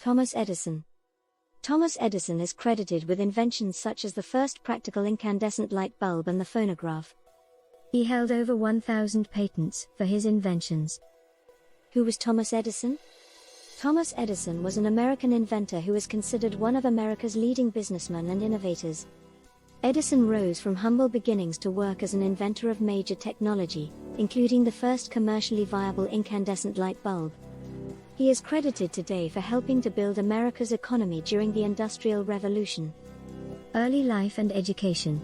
Thomas Edison. Thomas Edison is credited with inventions such as the first practical incandescent light bulb and the phonograph. He held over 1,000 patents for his inventions. Who was Thomas Edison? Thomas Edison was an American inventor who is considered one of America's leading businessmen and innovators. Edison rose from humble beginnings to work as an inventor of major technology, including the first commercially viable incandescent light bulb. He is credited today for helping to build America's economy during the Industrial Revolution. Early life and education.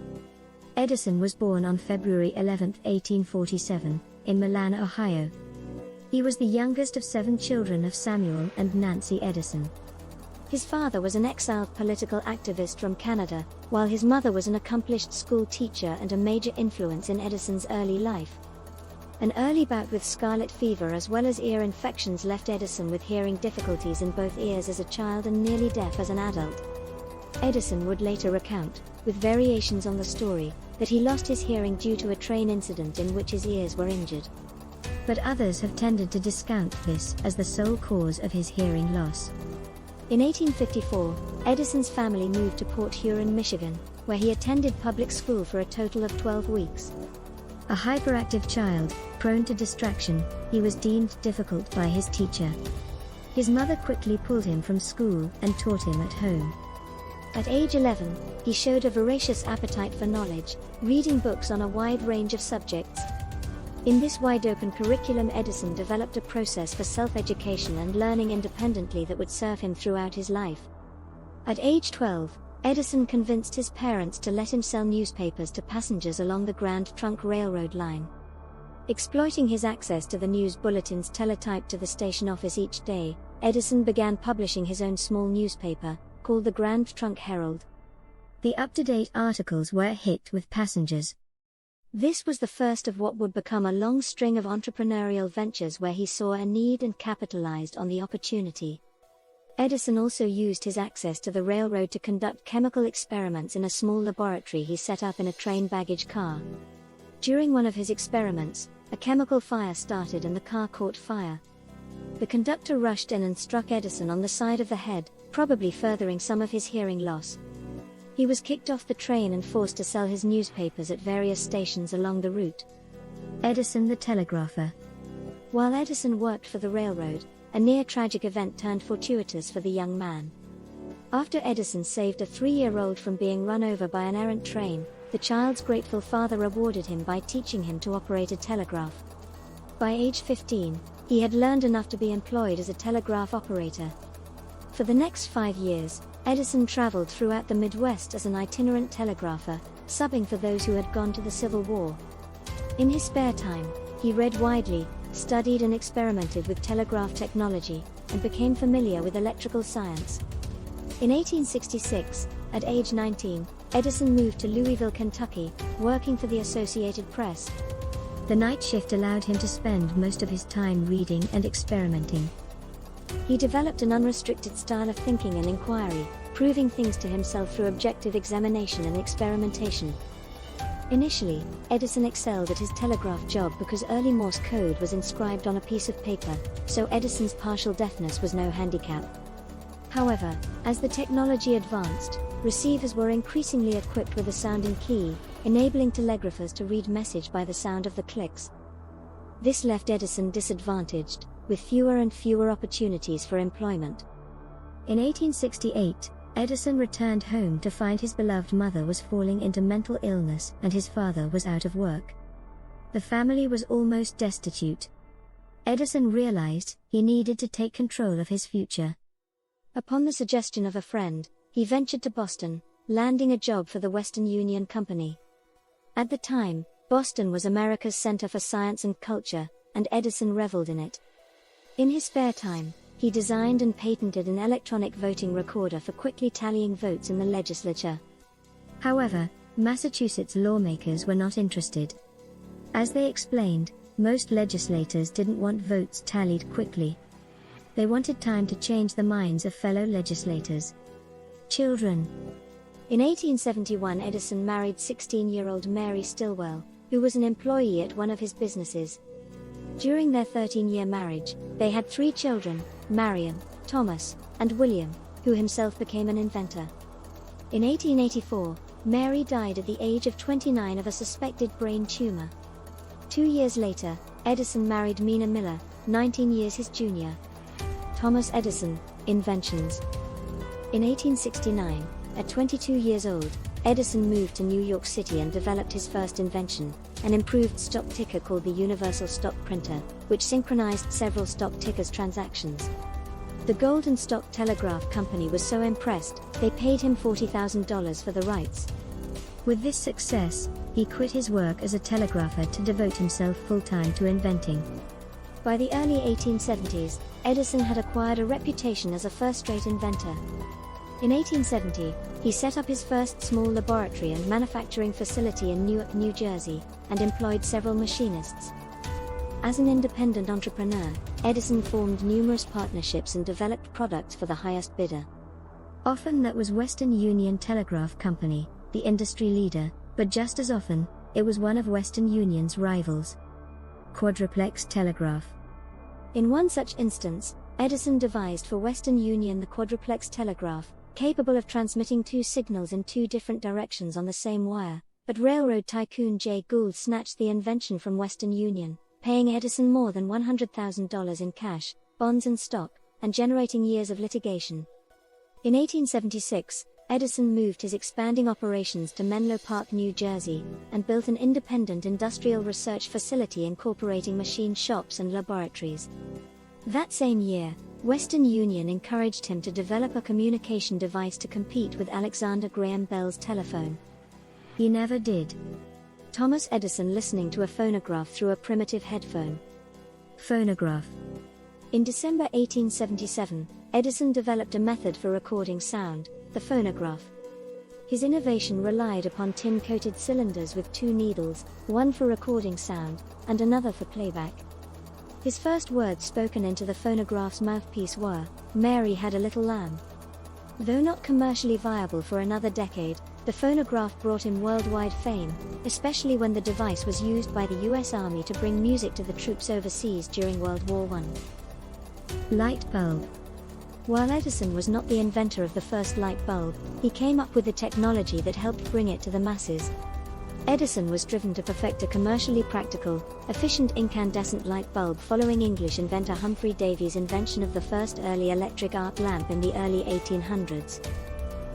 Edison was born on February 11, 1847, in Milan, Ohio. He was the youngest of 7 children of Samuel and Nancy Edison. His father was an exiled political activist from Canada, while his mother was an accomplished school teacher and a major influence in Edison's early life. An early bout with scarlet fever as well as ear infections left Edison with hearing difficulties in both ears as a child and nearly deaf as an adult. Edison would later recount, with variations on the story, that he lost his hearing due to a train incident in which his ears were injured. But others have tended to discount this as the sole cause of his hearing loss. In 1854, Edison's family moved to Port Huron, Michigan, where he attended public school for a total of 12 weeks. A hyperactive child, prone to distraction, he was deemed difficult by his teacher. His mother quickly pulled him from school and taught him at home. At age 11, he showed a voracious appetite for knowledge, reading books on a wide range of subjects. In this wide-open curriculum, Edison developed a process for self-education and learning independently that would serve him throughout his life. At age 12, Edison convinced his parents to let him sell newspapers to passengers along the Grand Trunk Railroad line. Exploiting his access to the news bulletins teletyped to the station office each day, Edison began publishing his own small newspaper, called the Grand Trunk Herald. The up-to-date articles were a hit with passengers. This was the first of what would become a long string of entrepreneurial ventures where he saw a need and capitalized on the opportunity. Edison also used his access to the railroad to conduct chemical experiments in a small laboratory he set up in a train baggage car. During one of his experiments, a chemical fire started and the car caught fire. The conductor rushed in and struck Edison on the side of the head, probably furthering some of his hearing loss. He was kicked off the train and forced to sell his newspapers at various stations along the route. Edison the telegrapher. While Edison worked for the railroad, a near-tragic event turned fortuitous for the young man. After Edison saved a 3-year-old from being run over by an errant train, the child's grateful father rewarded him by teaching him to operate a telegraph. By age 15, he had learned enough to be employed as a telegraph operator. For the next 5 years, Edison traveled throughout the Midwest as an itinerant telegrapher, subbing for those who had gone to the Civil War. In his spare time, he read widely, studied and experimented with telegraph technology, and became familiar with electrical science. In 1866, at age 19, Edison moved to Louisville, Kentucky, working for the Associated Press. The night shift allowed him to spend most of his time reading and experimenting. He developed an unrestricted style of thinking and inquiry, proving things to himself through objective examination and experimentation. Initially, Edison excelled at his telegraph job because early Morse code was inscribed on a piece of paper, so Edison's partial deafness was no handicap. However, as the technology advanced, receivers were increasingly equipped with a sounding key, enabling telegraphers to read message by the sound of the clicks. This left Edison disadvantaged, with fewer and fewer opportunities for employment. In 1868, Edison returned home to find his beloved mother was falling into mental illness and his father was out of work. The family was almost destitute. Edison realized he needed to take control of his future. Upon the suggestion of a friend, he ventured to Boston, landing a job for the Western Union Company. At the time, Boston was America's center for science and culture, and Edison reveled in it. In his spare time, he designed and patented an electronic voting recorder for quickly tallying votes in the legislature. However, Massachusetts lawmakers were not interested. As they explained, most legislators didn't want votes tallied quickly. They wanted time to change the minds of fellow legislators. Children. In 1871, Edison married 16-year-old Mary Stilwell, who was an employee at one of his businesses. During their 13-year marriage, they had 3 children, Marion, Thomas, and William, who himself became an inventor. In 1884, Mary died at the age of 29 of a suspected brain tumor. 2 years later, Edison married Mina Miller, 19 years his junior. Thomas Edison, Inventions. In 1869, at 22 years old, Edison moved to New York City and developed his first invention, an improved stock ticker called the Universal Stock Printer, which synchronized several stock tickers' transactions. The Golden Stock Telegraph Company was so impressed, they paid him $40,000 for the rights. With this success, he quit his work as a telegrapher to devote himself full-time to inventing. By the early 1870s, Edison had acquired a reputation as a first-rate inventor. In 1870, he set up his first small laboratory and manufacturing facility in Newark, New Jersey, and employed several machinists. As an independent entrepreneur, Edison formed numerous partnerships and developed products for the highest bidder. Often that was Western Union Telegraph Company, the industry leader, but just as often, it was one of Western Union's rivals. Quadruplex telegraph. In one such instance, Edison devised for Western Union the quadruplex telegraph, capable of transmitting 2 signals in 2 different directions on the same wire, but railroad tycoon Jay Gould snatched the invention from Western Union, paying Edison more than $100,000 in cash, bonds and stock, and generating years of litigation. In 1876, Edison moved his expanding operations to Menlo Park, New Jersey, and built an independent industrial research facility incorporating machine shops and laboratories. That same year, Western Union encouraged him to develop a communication device to compete with Alexander Graham Bell's telephone. He never did. Thomas Edison listening to a phonograph through a primitive headphone. Phonograph. In December 1877, Edison developed a method for recording sound, the phonograph. His innovation relied upon tin-coated cylinders with 2 needles, one for recording sound, and another for playback. His first words spoken into the phonograph's mouthpiece were, "Mary had a little lamb." Though not commercially viable for another decade, the phonograph brought him worldwide fame, especially when the device was used by the U.S. Army to bring music to the troops overseas during World War I. Light bulb. While Edison was not the inventor of the first light bulb, he came up with the technology that helped bring it to the masses. Edison was driven to perfect a commercially practical, efficient incandescent light bulb following English inventor Humphrey Davy's invention of the first early electric arc lamp in the early 1800s.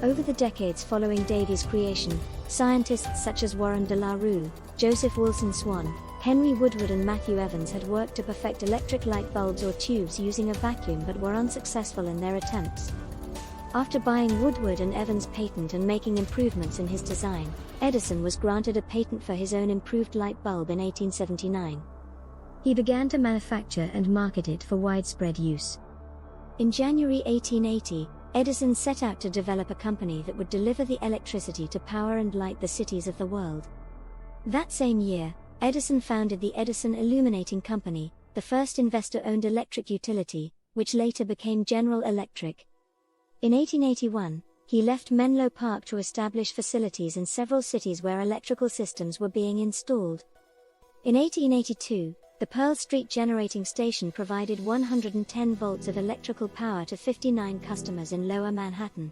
Over the decades following Davy's creation, scientists such as Warren de la Rue, Joseph Wilson Swan, Henry Woodward and Matthew Evans had worked to perfect electric light bulbs or tubes using a vacuum but were unsuccessful in their attempts. After buying Woodward and Evans' patent and making improvements in his design, Edison was granted a patent for his own improved light bulb in 1879. He began to manufacture and market it for widespread use. In January 1880, Edison set out to develop a company that would deliver the electricity to power and light the cities of the world. That same year, Edison founded the Edison Illuminating Company, the first investor-owned electric utility, which later became General Electric. In 1881, he left Menlo Park to establish facilities in several cities where electrical systems were being installed. In 1882, the Pearl Street Generating Station provided 110 volts of electrical power to 59 customers in Lower Manhattan.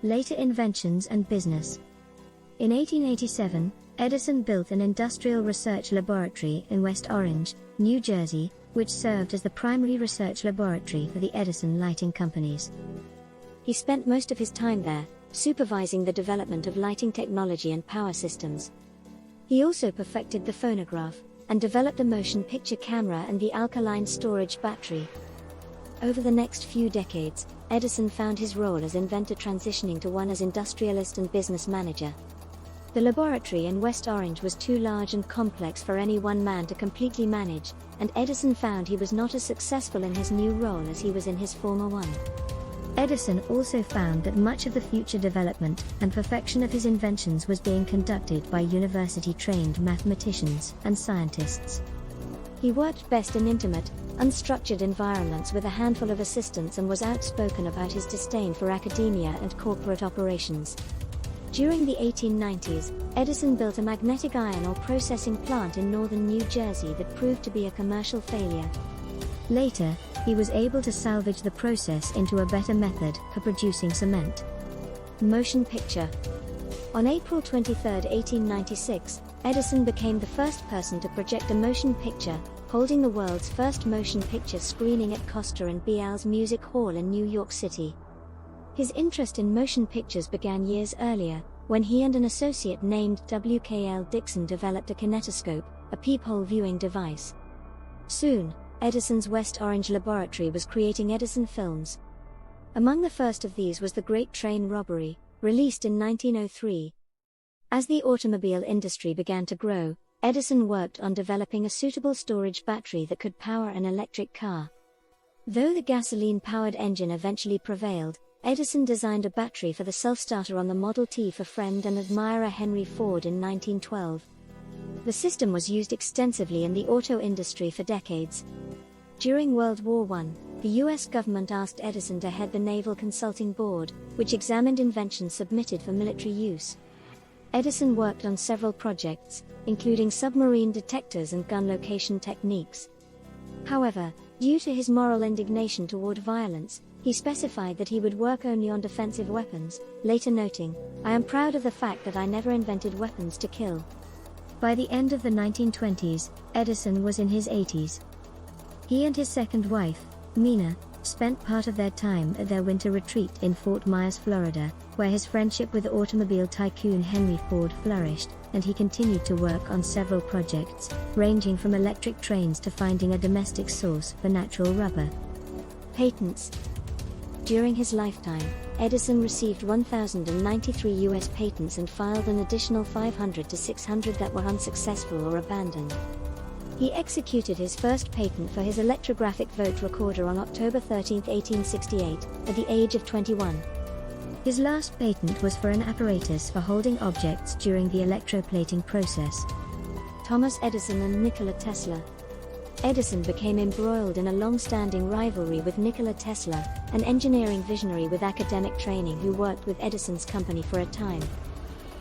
Later inventions and business. In 1887, Edison built an industrial research laboratory in West Orange, New Jersey, which served as the primary research laboratory for the Edison lighting companies. He spent most of his time there, supervising the development of lighting technology and power systems. He also perfected the phonograph, and developed a motion picture camera and the alkaline storage battery. Over the next few decades, Edison found his role as inventor transitioning to one as industrialist and business manager. The laboratory in West Orange was too large and complex for any one man to completely manage, and Edison found he was not as successful in his new role as he was in his former one. Edison also found that much of the future development and perfection of his inventions was being conducted by university-trained mathematicians and scientists. He worked best in intimate, unstructured environments with a handful of assistants and was outspoken about his disdain for academia and corporate operations. During the 1890s, Edison built a magnetic iron ore processing plant in northern New Jersey that proved to be a commercial failure. Later, he was able to salvage the process into a better method for producing cement. Motion picture. On April 23, 1896, Edison became the first person to project a motion picture, holding the world's first motion picture screening at Costa and Bial's Music Hall in New York City. His interest in motion pictures began years earlier, when he and an associate named W.K.L. Dixon developed a kinetoscope, a peephole viewing device. Soon, Edison's West Orange laboratory was creating Edison films. Among the first of these was The Great Train Robbery, released in 1903. As the automobile industry began to grow, Edison worked on developing a suitable storage battery that could power an electric car. Though the gasoline-powered engine eventually prevailed, Edison designed a battery for the self-starter on the Model T for friend and admirer Henry Ford in 1912. The system was used extensively in the auto industry for decades. During World War I, the U.S. government asked Edison to head the Naval Consulting Board, which examined inventions submitted for military use. Edison worked on several projects, including submarine detectors and gun location techniques. However, due to his moral indignation toward violence, he specified that he would work only on defensive weapons, later noting, "I am proud of the fact that I never invented weapons to kill." By the end of the 1920s, Edison was in his 80s. He and his second wife, Mina, spent part of their time at their winter retreat in Fort Myers, Florida, where his friendship with automobile tycoon Henry Ford flourished, and he continued to work on several projects, ranging from electric trains to finding a domestic source for natural rubber. Patents. During his lifetime, Edison received 1,093 U.S. patents and filed an additional 500 to 600 that were unsuccessful or abandoned. He executed his first patent for his electrographic vote recorder on October 13, 1868, at the age of 21. His last patent was for an apparatus for holding objects during the electroplating process. Thomas Edison and Nikola Tesla. Edison became embroiled in a long-standing rivalry with Nikola Tesla, an engineering visionary with academic training who worked with Edison's company for a time.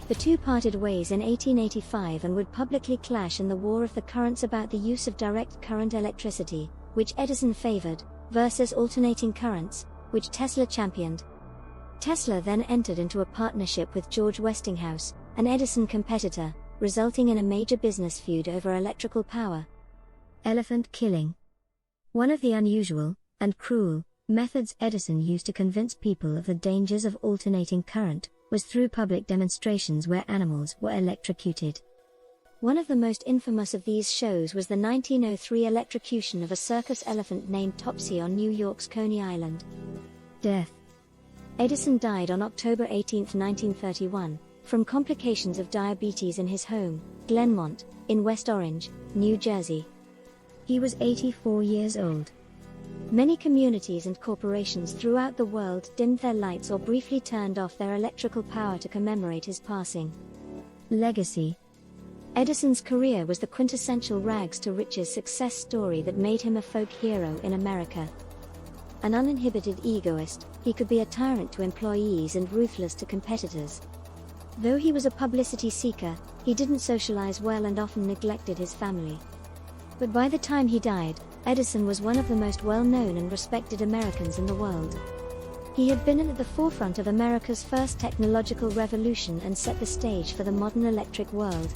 The two parted ways in 1885 and would publicly clash in the war of the currents about the use of direct current electricity, which Edison favored, versus alternating currents, which Tesla championed. Tesla then entered into a partnership with George Westinghouse, an Edison competitor, resulting in a major business feud over electrical power. Elephant killing. One of the unusual, and cruel, methods Edison used to convince people of the dangers of alternating current was through public demonstrations where animals were electrocuted. One of the most infamous of these shows was the 1903 electrocution of a circus elephant named Topsy on New York's Coney Island. Death. Edison died on October 18, 1931, from complications of diabetes in his home, Glenmont, in West Orange, New Jersey. He was 84 years old. Many communities and corporations throughout the world dimmed their lights or briefly turned off their electrical power to commemorate his passing. Legacy. Edison's career was the quintessential rags to riches success story that made him a folk hero in America. An uninhibited egoist, he could be a tyrant to employees and ruthless to competitors. Though he was a publicity seeker, he didn't socialize well and often neglected his family. But by the time he died, Edison was one of the most well-known and respected Americans in the world. He had been at the forefront of America's first technological revolution and set the stage for the modern electric world.